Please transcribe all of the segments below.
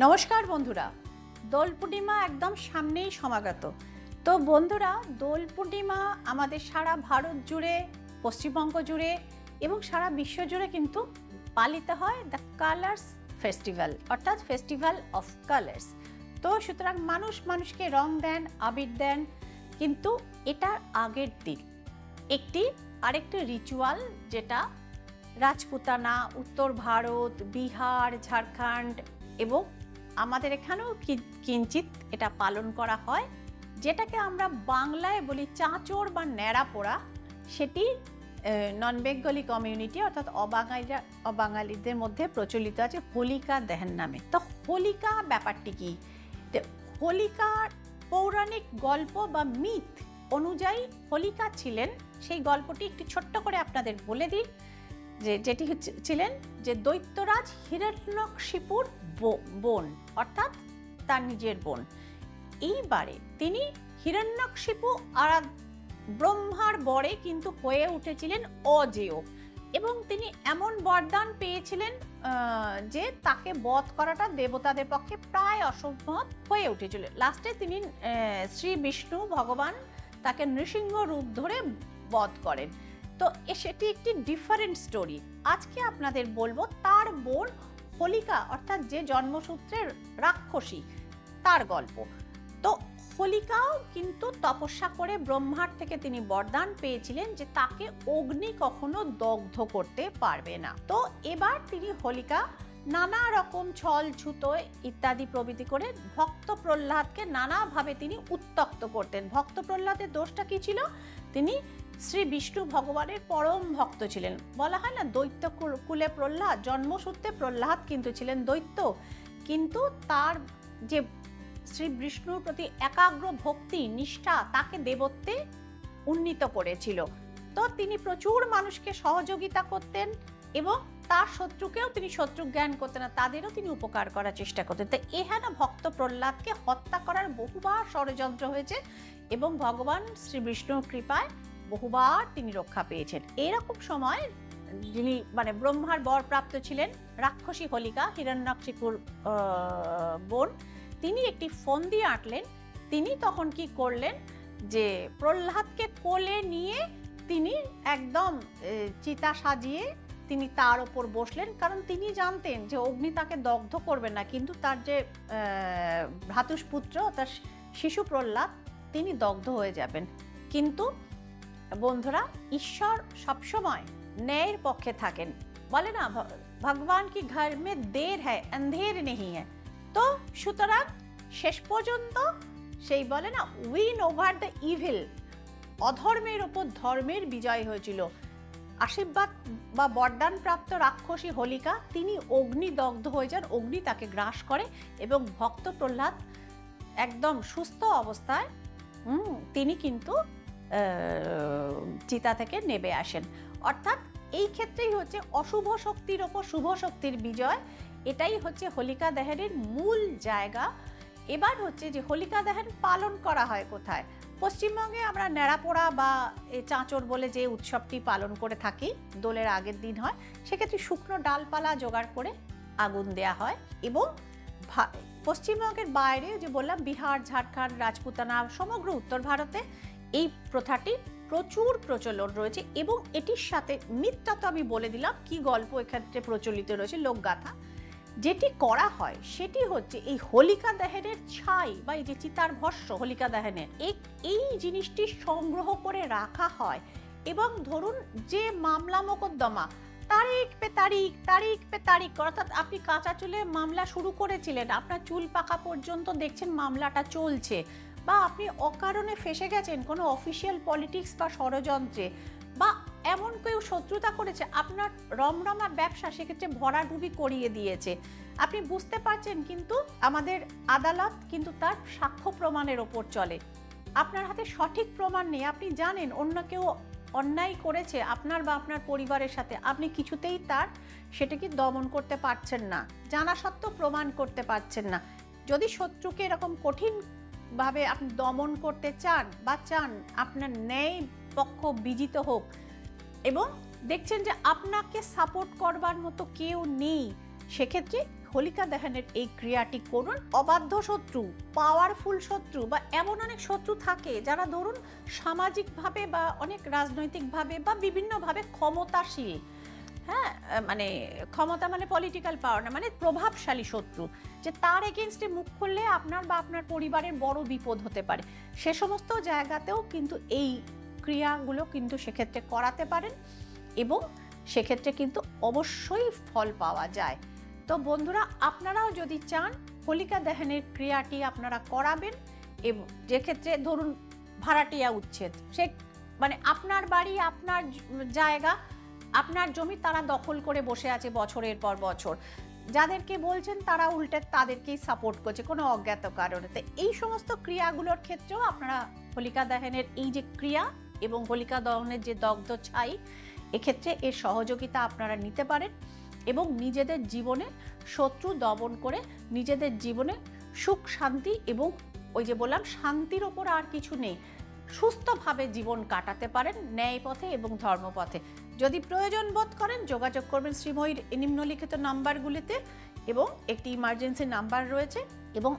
নমস্কার বন্ধুরা, দোল পূর্ণিমা একদম সামনেই সমাগত। তো বন্ধুরা, দোল পূর্ণিমা আমাদের সারা ভারত জুড়ে, পশ্চিমবঙ্গ জুড়ে এবং সারা বিশ্ব জুড়ে কিন্তু পালিত হয় দ্য কালার্স ফেস্টিভ্যাল, অর্থাৎ ফেস্টিভ্যাল অফ কালার্স। তো সুতরাং মানুষ মানুষকে রং দেন, আবির দেন, কিন্তু এটার আগের দিন আরেকটি রিচুয়াল, যেটা রাজপুতানা, উত্তর ভারত, বিহার, ঝাড়খণ্ড এবং আমাদের এখানেও কিঞ্চিত এটা পালন করা হয়, যেটাকে আমরা বাংলায় বলি চাঁচর বা ন্যাড়া পোড়া। সেটি নন বেঙ্গলি কমিউনিটি অর্থাৎ অবাঙালিদের মধ্যে প্রচলিত আছে হোলিকা দহন নামে। তো হোলিকা ব্যাপারটি কি? হোলিকার পৌরাণিক গল্প বা মিথ অনুযায়ী হোলিকা ছিলেন, সেই গল্পটি একটু ছোট্ট করে আপনাদের বলে দিই, যেটি ছিলেন যে দৈত্যরাজ হিরণ্যকশিপুর বোন, অর্থাৎ তার নিজের বোন। এইবারে তিনি হিরণ্যকশিপু আর ব্রহ্মার বরে কিন্তু হয়ে উঠেছিলেন অজেয়, এবং তিনি এমন বরদান পেয়েছিলেন যে তাকে বধ করাটা দেবতাদের পক্ষে প্রায় অসম্ভব হয়ে উঠেছিল। লাস্টে তিনি শ্রী বিষ্ণু ভগবান তাকে নৃসিংহ রূপ ধরে বধ করেন। তো সেটি একটি ডিফারেন্ট স্টোরি। আজকে আপনাদের বলবো তার বোন হোলিকা, অর্থাৎ যে জন্মসূত্রের রাক্ষসী, তার গল্প। তো হোলিকাও কিন্তু তপস্যা করে ব্রহ্মার থেকে তিনি বরদান পেয়েছিলেন যে তাকে অগ্নি কখনো দগ্ধ করতে পারবে না। তো এবার তিনি হোলিকা নানা রকম ছল ছুতো ইত্যাদি প্রভৃতি করে ভক্ত প্রহ্লাদকে নানাভাবে তিনি উত্ত্যক্ত করতেন। ভক্ত প্রহ্লাদের দোষটা কি ছিল? তিনি শ্রী বিষ্ণু ভগবানের পরম ভক্ত ছিলেন। বলা হয় না দৈত্য কুলে প্রহ্লাদ, জন্মসূত্রে প্রহ্লাদ কিন্তু ছিলেন দৈত্য, কিন্তু তার যে শ্রী বিষ্ণুর প্রতি একাগ্র ভক্তি নিষ্ঠা তাকে দেবত্বে উন্নীত করেছিল। তো তিনি প্রচুর মানুষকে সহযোগিতা করতেন এবং তার শত্রুকেও তিনি শত্রু জ্ঞান করতেন না, তাদেরও তিনি উপকার করার চেষ্টা করতেন। তো এখানে ভক্ত প্রহ্লাদকে হত্যা করার বহুবার ষড়যন্ত্র হয়েছে এবং ভগবান শ্রী বিষ্ণুর কৃপায় বহুবার তিনি রক্ষা পেয়েছেন। এরকম সময় যিনি ব্রহ্মার বর প্রাপ্ত ছিলেন রাক্ষসী হোলিকা, হিরণ্যকশিপুর বোন, তিনি একটি ফন্দি আঁটলেন। তিনি তখন কি করলেন যে প্রহ্লাদকে কোলে নিয়ে তিনি একদম চিতা সাজিয়ে তিনি তার ওপর বসলেন, কারণ তিনি জানতেন যে অগ্নি তাকে দগ্ধ করবে না, কিন্তু তার যে ভ্রাতুষ্পুত্র তার শিশু প্রহ্লাদ তিনি দগ্ধ হয়ে যাবেন। কিন্তু বন্ধুরা, ঈশ্বর সবসময় ন্যায়ের পক্ষে থাকেন। বলে না ভগবান কি ঘর মে দের হ্যায় অন্ধের নেই হ্যায়। তো সুতরাং শেষ পর্যন্ত সেই বলে না উইন ওভার দ্য ইভিল, অধর্মের ওপর ধর্মের বিজয় হয়েছিল। আশীর্বাদ বা বরদান প্রাপ্ত রাক্ষসী হোলিকা তিনি অগ্নিদগ্ধ হয়ে যান, অগ্নি তাকে গ্রাস করে এবং ভক্ত প্রহ্লাদ একদম সুস্থ অবস্থায় তিনি কিন্তু চিতা থেকে নেমে আসেন। অর্থাৎ এই ক্ষেত্রেই হচ্ছে অশুভ শক্তির ওপর শুভ শক্তির বিজয়। এটাই হচ্ছে হোলিকা দহনের মূল জায়গা। এবার হচ্ছে যে হোলিকা দহন পালন করা হয় কোথায়? পশ্চিমবঙ্গে আমরা ন্যাড়াপোড়া বা চাঁচর বলে যে উৎসবটি পালন করে থাকি, দোলের আগের দিন হয়, সেক্ষেত্রে শুকনো ডালপালা জোগাড় করে আগুন দেয়া হয়। এবং পশ্চিমবঙ্গের বাইরে যে বললাম বিহার, ঝাড়খণ্ড, রাজপুতানা, সমগ্র উত্তর ভারতে এই প্রথাটি প্রচুর প্রচলন রয়েছে। এবং এটির সাথে মিথটা তো আমি বলে দিলাম, কি গল্প এক্ষেত্রে প্রচলিত রয়েছে, লোকগাথা। যেটি করা হয় সেটি হচ্ছে এই হোলিকা দহনের ছাই বা এই যে চিতার ভস্য হোলিকা দহনের এই জিনিসটি সংগ্রহ করে রাখা হয়। এবং ধরুন যে মামলা মোকদ্দমা তারিখ পে তারিখ, অর্থাৎ আপনি কাঁচা চুলে মামলা শুরু করেছিলেন, আপনার চুল পাকা পর্যন্ত দেখছেন মামলাটা চলছে, বা আপনি অকারণে ফেসে গেছেন কোনো অফিসিয়াল পলিটিক্স বা ষড়যন্ত্রে, বা এমন কেউ শত্রুতা করেছে, আপনার রমরমা ব্যবসা সেক্ষেত্রে ভরাডুবি করিয়ে দিয়েছে, আপনি বুঝতে পারছেন, কিন্তু আমাদের আদালত কিন্তু তার সাক্ষ্য প্রমাণের ওপর চলে। আপনার হাতে সঠিক প্রমাণ নেই, আপনি জানেন অন্য কেউ অন্যায় করেছে আপনার বা আপনার পরিবারের সাথে, আপনি কিছুতেই সেটাকে দমন করতে পারছেন না, জানা সত্ত্বেও প্রমাণ করতে পারছেন না। যদি শত্রুকে এরকম কঠিনভাবে আপনি দমন করতে চান আপনার ন্যায় পক্ষ বিজিত হোক এবং দেখছেন যে আপনাকে সাপোর্ট করবার মতো কেউ নেই, সেক্ষেত্রে হোলিকা দহনের এই ক্রিয়াটি করুন। অবাধ্য শত্রু, পাওয়ারফুল শত্রু বা এমন অনেক শত্রু থাকে যারা ধরুন সামাজিকভাবে বা অনেক রাজনৈতিকভাবে বা বিভিন্নভাবে ক্ষমতাশীল, হ্যাঁ, মানে ক্ষমতা মানে পলিটিক্যাল পাওয়ার না, মানে প্রভাবশালী শত্রু, যে তার এগেনস্টে মুখ খুললে আপনার বা আপনার পরিবারের বড় বিপদ হতে পারে। সে সমস্ত জায়গাতেও কিন্তু এই ক্রিয়াগুলো কিন্তু সেক্ষেত্রে করাতে পারেন এবং সেক্ষেত্রে কিন্তু অবশ্যই ফল পাওয়া যায়। তো বন্ধুরা, আপনারাও যদি চান হোলিকা দহনের ক্রিয়াটি আপনারা করাবেন, এবং যে ক্ষেত্রে ধরুন ভাড়াটিয়া উচ্ছেদ, সে মানে আপনার বাড়ি, আপনার জায়গা, আপনার জমি তারা দখল করে বসে আছে বছরের পর বছর, যাদেরকে বলছেন তারা উল্টে তাদেরকেই সাপোর্ট করছে কোনো অজ্ঞাত কারণে। তো এই সমস্ত ক্রিয়াগুলোর ক্ষেত্রেও আপনারা হোলিকা দহনের এই যে ক্রিয়া এবং হোলিকা দহনের যে দগ্ধ ছাই, এক্ষেত্রে এর সহযোগিতা আপনারা নিতে পারেন এবং নিজেদের জীবনে শত্রু দমন করে নিজেদের জীবনে সুখ শান্তি এবং ওই যে বললাম শান্তির ওপর আর কিছু নেই, সুস্থভাবে জীবন কাটাতে পারেন ন্যায় পথে এবং ধর্মপথে। যদি প্রয়োজন বোধ করেন যোগাযোগ করবেন শ্রীময়ীর নিম্নলিখিত নাম্বারগুলিতে, এবং একটি ইমার্জেন্সি নাম্বার রয়েছে। এবং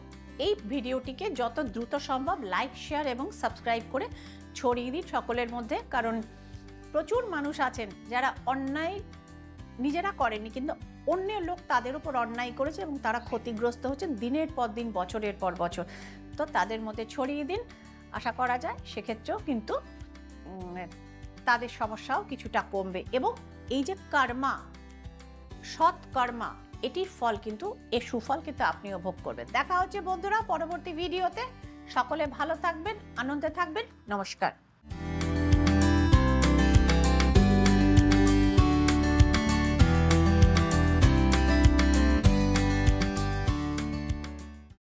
এই ভিডিওটিকে যত দ্রুত সম্ভব লাইক, শেয়ার এবং সাবস্ক্রাইব করে ছড়িয়ে দিন সকলের মধ্যে, কারণ প্রচুর মানুষ আছেন যারা অন্যায় নিজেরা করেনি কিন্তু অন্যের লোক তাদের উপর অন্যায় করেছে এবং তারা ক্ষতিগ্রস্ত হচ্ছেন দিনের পর দিন, বছরের পর বছর। তো তাদের মধ্যে ছড়িয়ে দিন, আশা করা যায় সেক্ষেত্রেও কিন্তু তাদের সমস্যাও কিছুটা কমবে। এবং এই যে কর্মা, সৎ কর্মা, এটির ফল কিন্তু, এর সুফল কিন্তু আপনিও ভোগ করবেন। দেখা হচ্ছে বন্ধুরা পরবর্তী ভিডিওতে। সকলে ভালো থাকবেন, আনন্দে থাকবেন। নমস্কার।